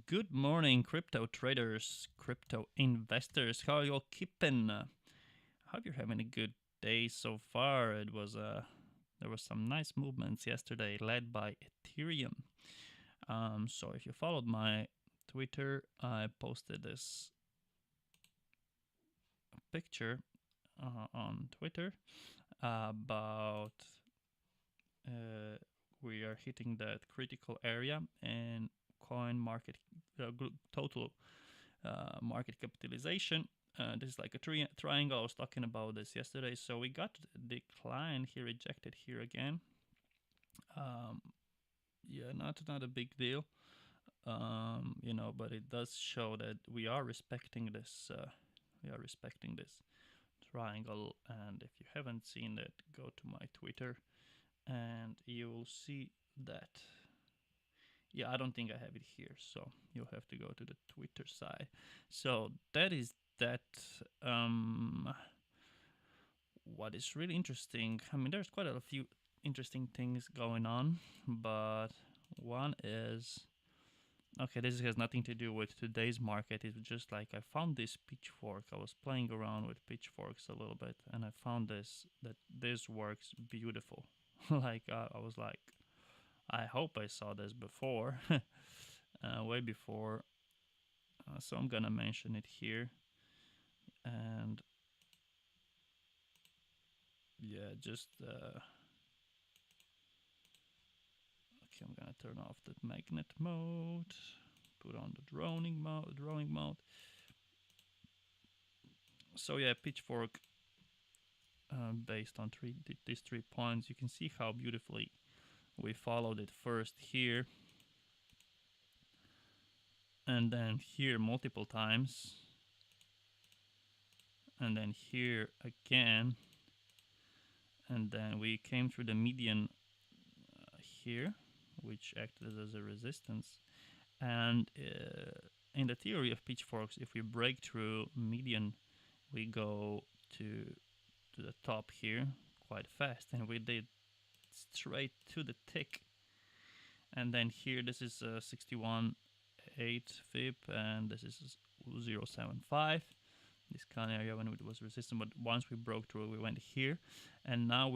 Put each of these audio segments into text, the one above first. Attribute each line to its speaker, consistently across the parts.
Speaker 1: Good morning, crypto traders, crypto investors. How are you all keeping? Hope you're having a good day so far. There was some nice movements yesterday, led by Ethereum. So if you followed my Twitter, I posted this picture on Twitter about we are hitting that critical area and coin market total market capitalization. This is like a triangle. I was talking about this yesterday. So we got declined here, rejected here again. Yeah, not a big deal, but it does show that we are respecting this. We are respecting this triangle. And if you haven't seen it, go to my Twitter, and you will see that. Yeah, I don't think I have it here, so you'll have to go to the Twitter side. So that is that. What is really interesting, I mean, there's quite a few interesting things going on, but one is, okay, this has nothing to do with today's market. It's just like I found this pitchfork. I was playing around with pitchforks a little bit, and I found that this works beautiful. Like I was like, I hope I saw this before, way before. So I'm gonna mention it here, and yeah, just okay. I'm gonna turn off the magnet mode, put on the drawing mode. So yeah, pitchfork based on these 3 points. You can see how beautifully we followed it first here, and then here multiple times, and then here again, and then we came through the median here, which acted as a resistance. And in the theory of pitchforks, if we break through median, we go to the top here quite fast, and we did straight to the tick. And then here, this is 61.8 fib, and this is 0.75. This kind of area when it was resistant, but once we broke through, we went here, and now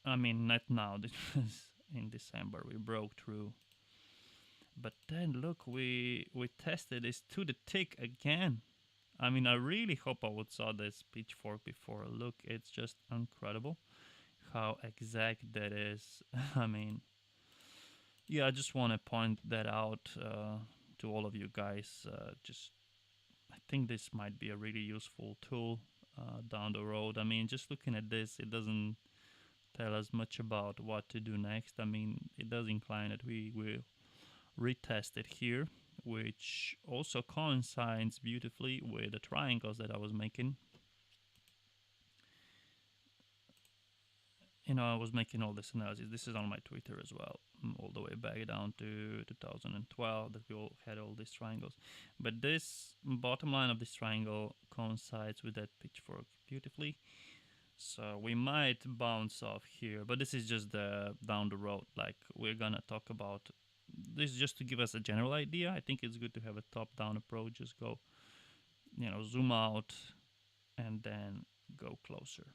Speaker 1: not now, this was in December, we broke through. But then look, we tested this to the tick again. I mean, I really hope I would saw this pitchfork before. Look, it's just incredible how exact that is. I mean, yeah, I just want to point that out to all of you guys. I think this might be a really useful tool down the road. I mean, just looking at this, it doesn't tell us much about what to do next. I mean, it does incline that we will retest it here, which also coincides beautifully with the triangles that I was making. I was making all this analysis. This is on my Twitter as well, all the way back down to 2012 that we all had all these triangles. But this bottom line of this triangle coincides with that pitchfork beautifully. So we might bounce off here, but this is just down the road. Like, we're gonna talk about this just to give us a general idea. I think it's good to have a top-down approach. Just go, zoom out and then go closer.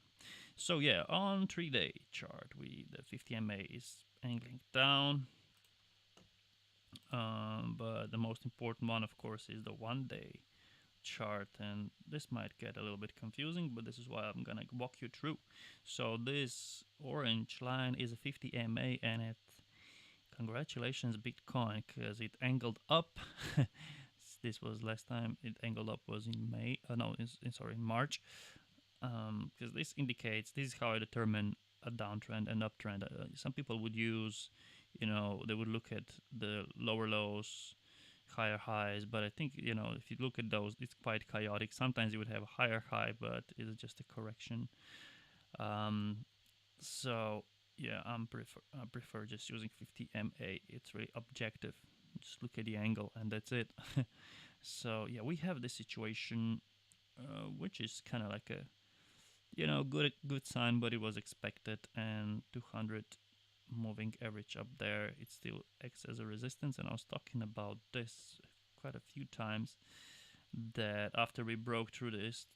Speaker 1: So yeah, on 3-day chart, the 50 MA is angling down. But the most important one, of course, is the 1-day chart, and this might get a little bit confusing, but this is why I'm gonna walk you through. So this orange line is a 50 MA, and congratulations Bitcoin, because it angled up. This was last time it angled up was in March, because this indicates, this is how I determine a downtrend and uptrend. Some people would use, they would look at the lower lows, higher highs, but I think, if you look at those, it's quite chaotic. Sometimes you would have a higher high, but it's just a correction. So yeah, I prefer just using 50 MA. It's really objective. Just look at the angle, and that's it. So yeah, we have this situation, which is kind of like a good sign, but it was expected. And 200 moving average up there, it still acts as a resistance. And I was talking about this quite a few times, that after we broke through this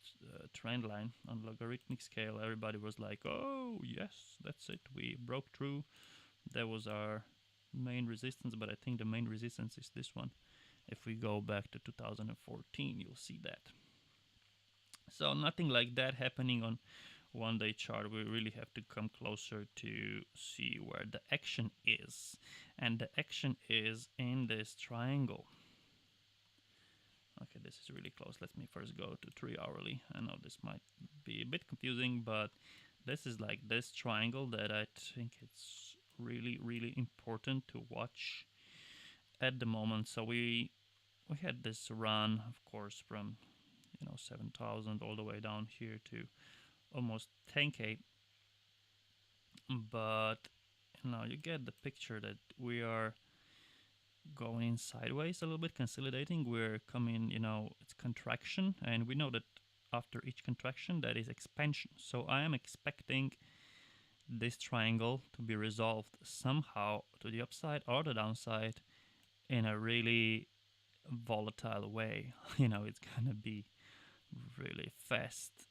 Speaker 1: trend line on logarithmic scale, everybody was like, oh yes, that's it, we broke through, that was our main resistance. But I think the main resistance is this one. If we go back to 2014, you'll see that. So nothing like that happening on one day chart. We really have to come closer to see where the action is, and the action is in this triangle. Okay, this is really close. Let me first go to 3 hourly. I know this might be a bit confusing, but this is like this triangle that I think it's really important to watch at the moment. So we had this run, of course, from 7,000 all the way down here to almost 10k, but now you get the picture that we are going sideways a little bit, consolidating. We're coming, it's contraction, and we know that after each contraction that is expansion. So I am expecting this triangle to be resolved somehow to the upside or the downside in a really volatile way. It's gonna be really fast,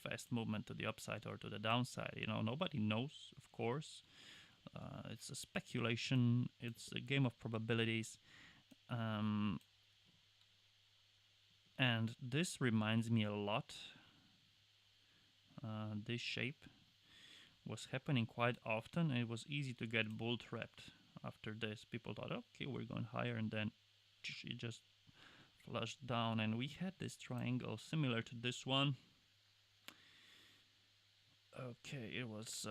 Speaker 1: fast movement to the upside or to the downside. Nobody knows, of course. It's a speculation. It's a game of probabilities. And this reminds me a lot. This shape was happening quite often, and it was easy to get bull trapped after this. People thought, okay, we're going higher, and then it just flushed down. And we had this triangle similar to this one. Okay, it was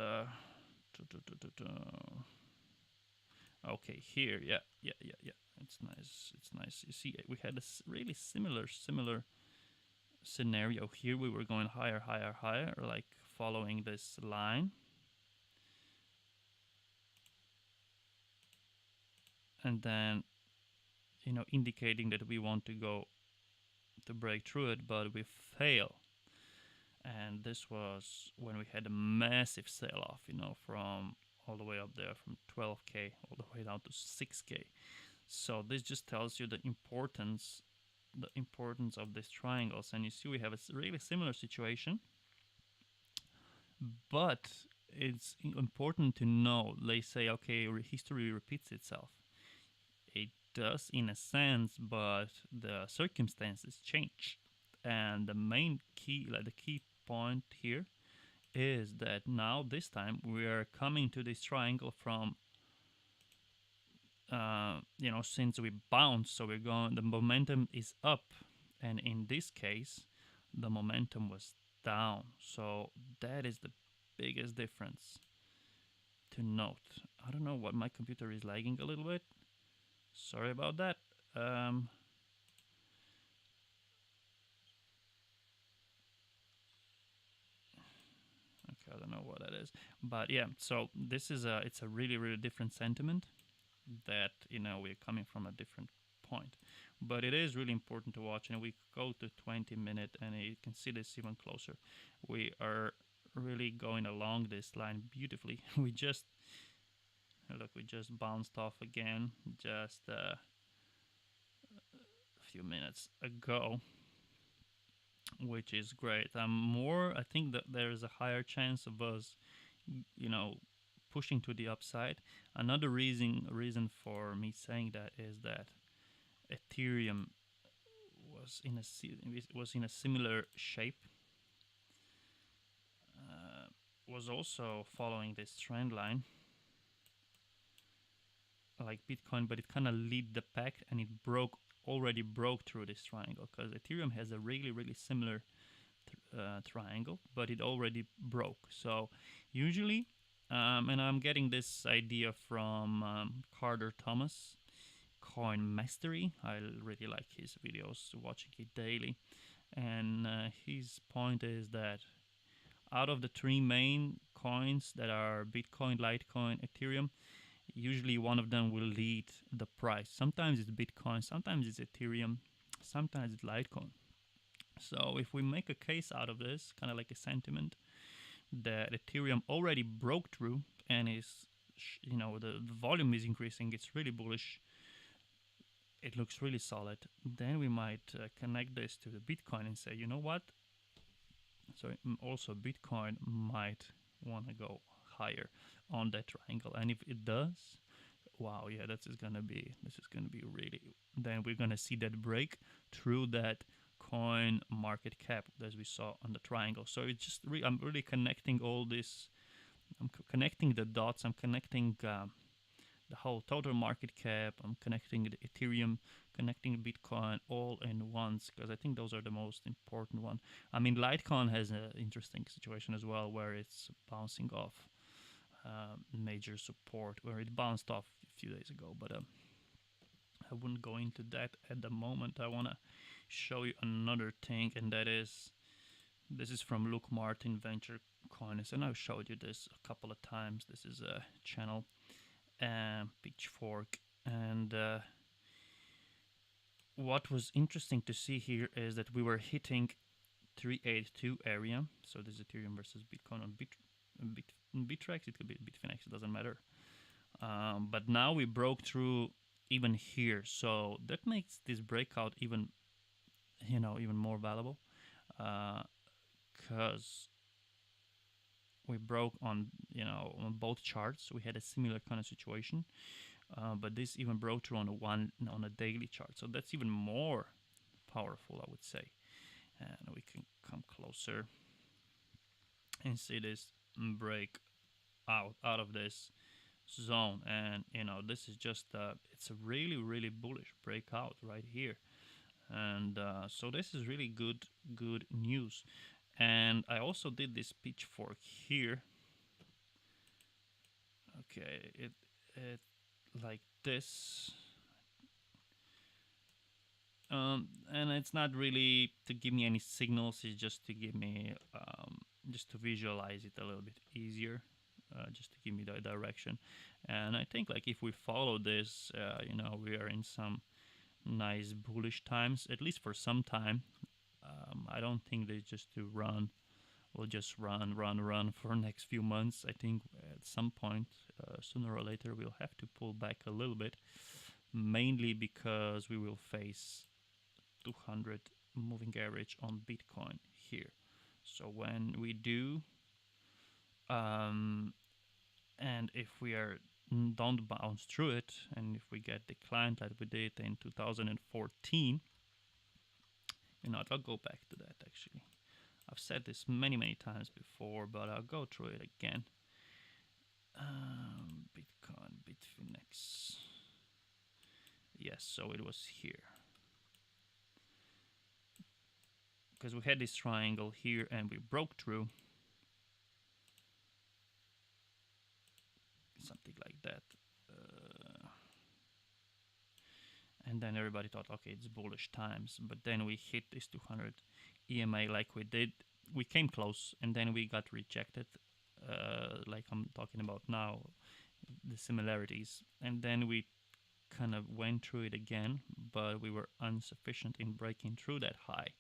Speaker 1: okay, here, yeah. It's nice. You see, we had a really similar scenario here. We were going higher, like following this line, and then indicating that we want to go to break through it, but we fail. And this was when we had a massive sell off, from all the way up there, from 12k all the way down to 6k. So this just tells you the importance of these triangles. And you see we have a really similar situation, but it's important to know, they say, okay, history repeats itself. It does in a sense, but the circumstances change. And the main key, the key point here, is that now this time we are coming to this triangle from since we bounced, so we're going, the momentum is up, and in this case the momentum was down. So that is the biggest difference to note. I don't know what, my computer is lagging a little bit, sorry about that. Okay, I don't know what that is, but yeah, so this is it's a really different sentiment, that we're coming from a different point. But it is really important to watch, and we go to 20 minutes and you can see this even closer. We are really going along this line beautifully. We just bounced off again just a few minutes ago, which is great. I think that there is a higher chance of us pushing to the upside. Another reason for me saying that is that Ethereum was in a similar shape, was also following this trend line like Bitcoin, but it kind of lead the pack, and it already broke through this triangle, because Ethereum has a really similar triangle, but it already broke. So usually, and I'm getting this idea from Carter Thomas, Coin Mastery. I really like his videos, watching it daily. And his point is that out of the three main coins that are Bitcoin, Litecoin, Ethereum, usually one of them will lead the price. Sometimes it's Bitcoin, sometimes it's Ethereum, sometimes it's Litecoin. So if we make a case out of this, kind of like a sentiment, that Ethereum already broke through and is, the volume is increasing. It's really bullish. It looks really solid. Then we might connect this to the Bitcoin and say, you know what? So also Bitcoin might want to go higher on that triangle, and if it does, wow, yeah, this is gonna be really. Then we're gonna see that break through that coin market cap as we saw on the triangle. So it's just I'm really connecting all this. I'm connecting the dots. I'm connecting the whole total market cap. I'm connecting the Ethereum, connecting Bitcoin all in once because I think those are the most important one. I mean, Litecoin has an interesting situation as well where it's bouncing off major support where it bounced off a few days ago, but I wouldn't go into that at the moment. I want to show you another thing, and that is this is from Luke Martin Venture Coins, and I've showed you this a couple of times. This is a channel, Pitchfork, and what was interesting to see here is that we were hitting 382 area. So this is Ethereum versus Bitcoin on Bittrex. It could be Bitfinex. It doesn't matter. But now we broke through even here, so that makes this breakout even, even more valuable, because we broke on, on both charts. We had a similar kind of situation, but this even broke through on a daily chart, so that's even more powerful, I would say. And we can come closer and see this break out of this zone, and this is just it's a really bullish breakout right here, and so this is really good news. And I also did this pitchfork here. Okay, it like this, and it's not really to give me any signals, it's just to give me just to visualize it a little bit easier, just to give me the direction. And I think like if we follow this, we are in some nice bullish times, at least for some time. I don't think they just to run. We'll just run for next few months. I think at some point, sooner or later, we'll have to pull back a little bit, mainly because we will face 200 moving average on Bitcoin here. So when we do, and if we don't bounce through it, and if we get declined like we did in 2014, I'll go back to that actually. I've said this many times before, but I'll go through it again. Bitcoin, Bitfinex. Yes, so it was here. Because we had this triangle here and we broke through. Something like that. And then everybody thought, okay, it's bullish times. But then we hit this 200 EMA like we did. We came close and then we got rejected, like I'm talking about now, the similarities. And then we kind of went through it again, but we were insufficient in breaking through that high.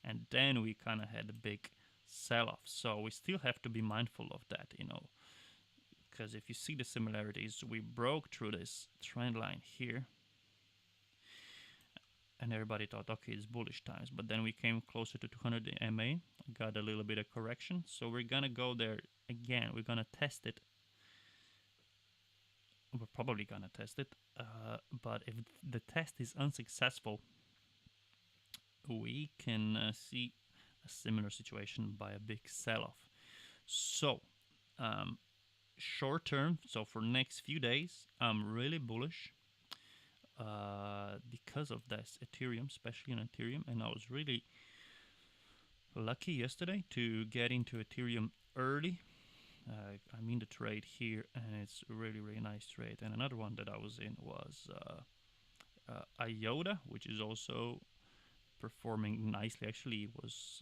Speaker 1: And then we kind of had a big sell-off. So we still have to be mindful of that, because if you see the similarities, we broke through this trend line here. And everybody thought, okay, it's bullish times. But then we came closer to 200 MA, got a little bit of correction. So we're going to go there again. We're going to test it. We're probably going to test it. But if the test is unsuccessful, we can see a similar situation by a big sell-off. So, short term, so for next few days, I'm really bullish. Because of this Ethereum, especially in Ethereum, and I was really lucky yesterday to get into Ethereum early. I'm in the trade here, and it's a really nice trade. And another one that I was in was IOTA, which is also performing nicely. Actually, it was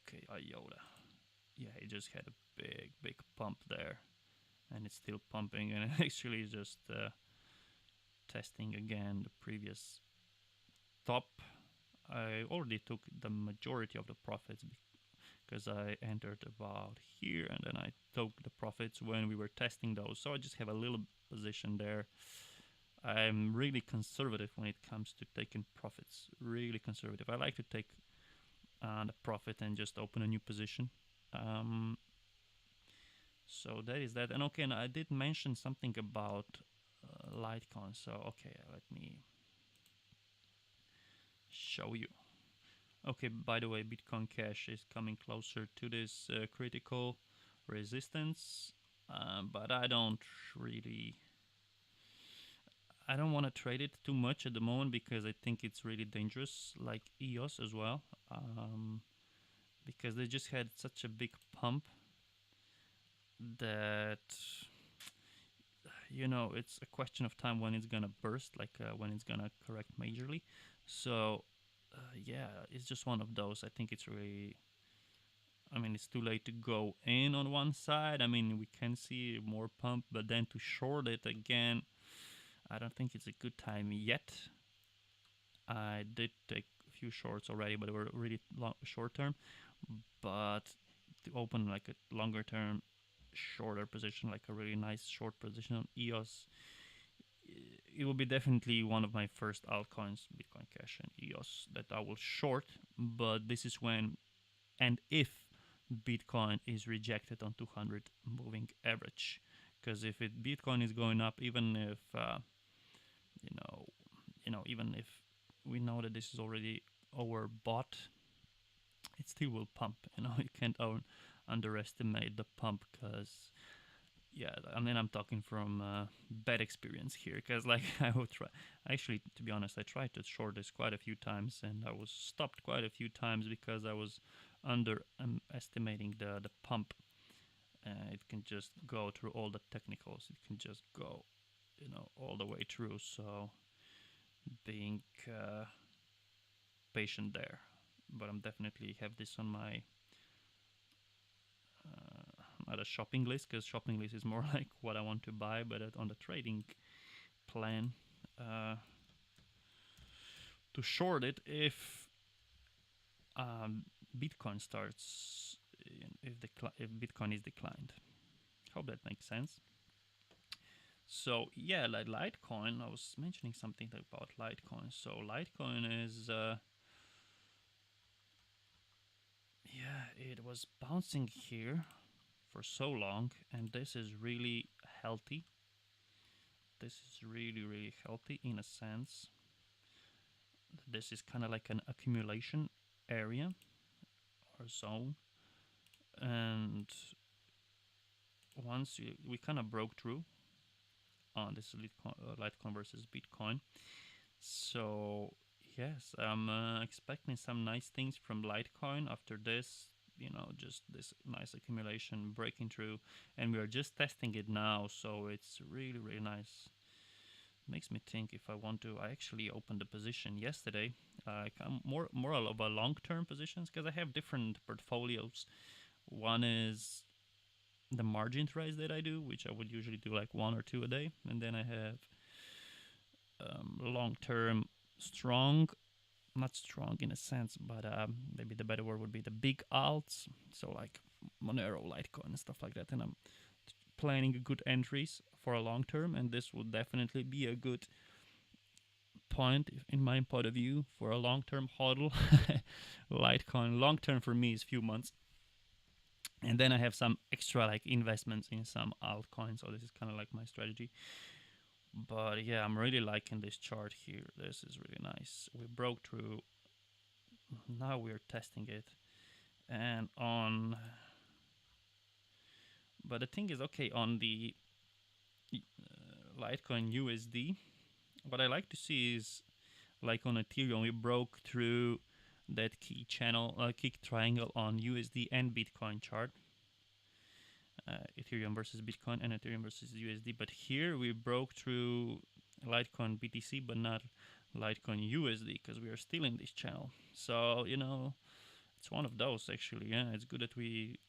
Speaker 1: okay, IOTA. Yeah, it just had a big pump there. And it's still pumping, and actually just testing again the previous top. I already took the majority of the profits because I entered about here and then I took the profits when we were testing those. So I just have a little position there. I'm really conservative when it comes to taking profits. Really conservative. I like to take the profit and just open a new position. So that is that. And okay, and I did mention something about Litecoin. So okay, let me show you. Okay, by the way, Bitcoin Cash is coming closer to this critical resistance, but really, I don't want to trade it too much at the moment because I think it's really dangerous, like EOS as well, because they just had such a big pump that it's a question of time when it's gonna burst, like when it's gonna correct majorly. So yeah, it's just one of those. I think it's really, I mean, it's too late to go in on one side. I mean, we can see more pump, but then to short it again, I don't think it's a good time yet. I did take a few shorts already, but they were really short term. But to open like a longer term, shorter position, like a really nice short position on EOS, it will be definitely one of my first altcoins, Bitcoin Cash and EOS, that I will short. But this is when and if Bitcoin is rejected on 200 moving average, because if Bitcoin is going up, even if even if we know that this is already overbought, it still will pump. You can't underestimate the pump, because yeah, I mean, I'm talking from bad experience here, because like I would try, actually, to be honest, I tried to short this quite a few times and I was stopped quite a few times because I was underestimating the pump. It can just go through all the technicals, it can just go all the way through. So being patient there, but I'm definitely have this on my not a shopping list, because shopping list is more like what I want to buy, but on the trading plan to short it if Bitcoin starts, if Bitcoin is declined. Hope that makes sense. So yeah, like Litecoin, I was mentioning something about Litecoin. So Litecoin is yeah, it was bouncing here for so long, and this is really healthy. This is really healthy in a sense. This is kind of like an accumulation area or zone, and once we kind of broke through on this Litecoin versus Bitcoin. So yes, I'm expecting some nice things from Litecoin after this. Just this nice accumulation breaking through, and we are just testing it now. So it's really nice. Makes me think if I want to. I actually opened the position yesterday. I'm more of a long-term positions, because I have different portfolios. One is the margin trades that I do, which I would usually do like one or two a day, and then I have long-term strong, not strong in a sense, but maybe the better word would be the big alts, so like Monero, Litecoin, and stuff like that. And I'm planning good entries for a long term, and this will definitely be a good point in my point of view for a long-term hodl. Litecoin long term for me is few months, and then I have some extra like investments in some altcoins. So this is kind of like my strategy. But yeah, I'm really liking this chart here. This is really nice. We broke through. Now we're testing it, and on. But the thing is, okay, on the Litecoin USD, what I like to see is, like on Ethereum, we broke through that key channel, key triangle on USD and Bitcoin chart. Ethereum versus Bitcoin and Ethereum versus USD. But here we broke through Litecoin BTC, but not Litecoin USD, because we are still in this channel. So it's one of those actually. Yeah, it's good that we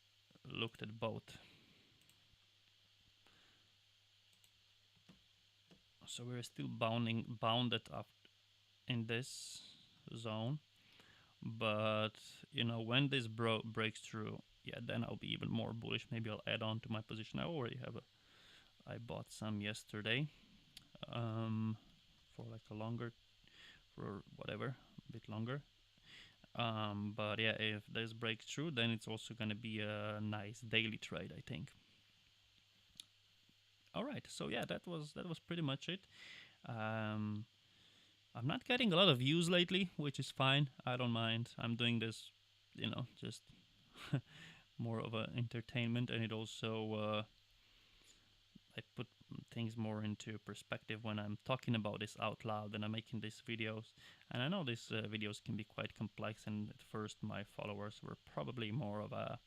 Speaker 1: looked at both. So we're still bounded up in this zone, But when this breaks through, yeah, then I'll be even more bullish. Maybe I'll add on to my position. I already have I bought some yesterday, um, for like a longer, for whatever, a bit longer. But yeah, if this breaks through, then it's also gonna be a nice daily trade, I think. All right, so yeah, that was pretty much it. Um, I'm not getting a lot of views lately, which is fine. I don't mind. I'm doing this, just more of a entertainment, and it also I put things more into perspective when I'm talking about this out loud and I'm making these videos. And I know these videos can be quite complex, and at first my followers were probably more of a,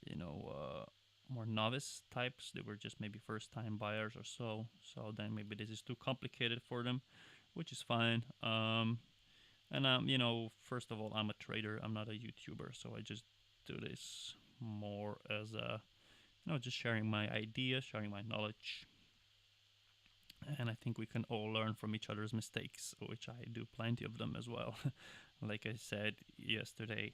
Speaker 1: you know, uh, more novice types. They were just maybe first time buyers or so. So then maybe this is too complicated for them, which is fine. And first of all, I'm a trader. I'm not a YouTuber, so I just do this more as a, just sharing my ideas, sharing my knowledge, and I think we can all learn from each other's mistakes, which I do plenty of them as well. Like I said yesterday,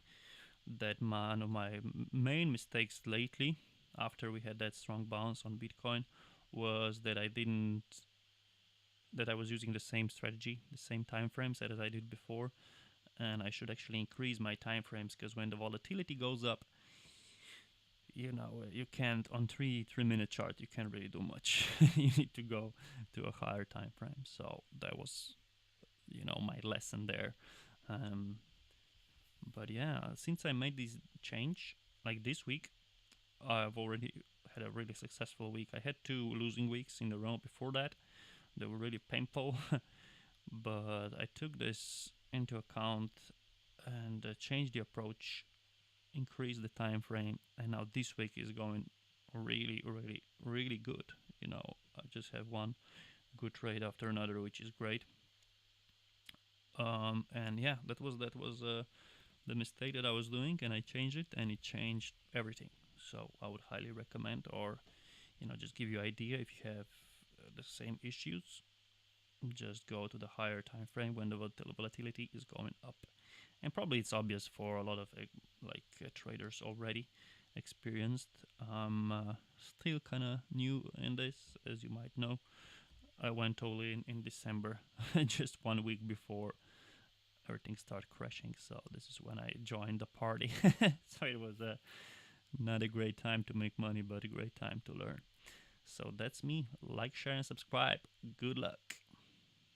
Speaker 1: that one of my main mistakes lately, after we had that strong bounce on Bitcoin, was that I was using the same strategy, the same time frames as I did before, and I should actually increase my time frames, because when the volatility goes up, you can't, on three minute chart, you can't really do much. You need to go to a higher time frame. So that was my lesson there. um, but yeah, since I made this change, like this week, I've already had a really successful week. I had 2 losing weeks in a row before that. They were really painful. But I took this into account and changed the approach, increase the time frame, and now this week is going really, really, really good. I just have one good trade after another, which is great. And yeah, that was the mistake that I was doing, and I changed it, and it changed everything. So I would highly recommend, or just give you idea, if you have the same issues, just go to the higher time frame when the volatility is going up. And probably it's obvious for a lot of traders already experienced. I'm still kind of new in this, as you might know. I went all in December, just 1 week before everything started crashing. So this is when I joined the party. So it was not a great time to make money, but a great time to learn. So that's me. Like, share, and subscribe. Good luck.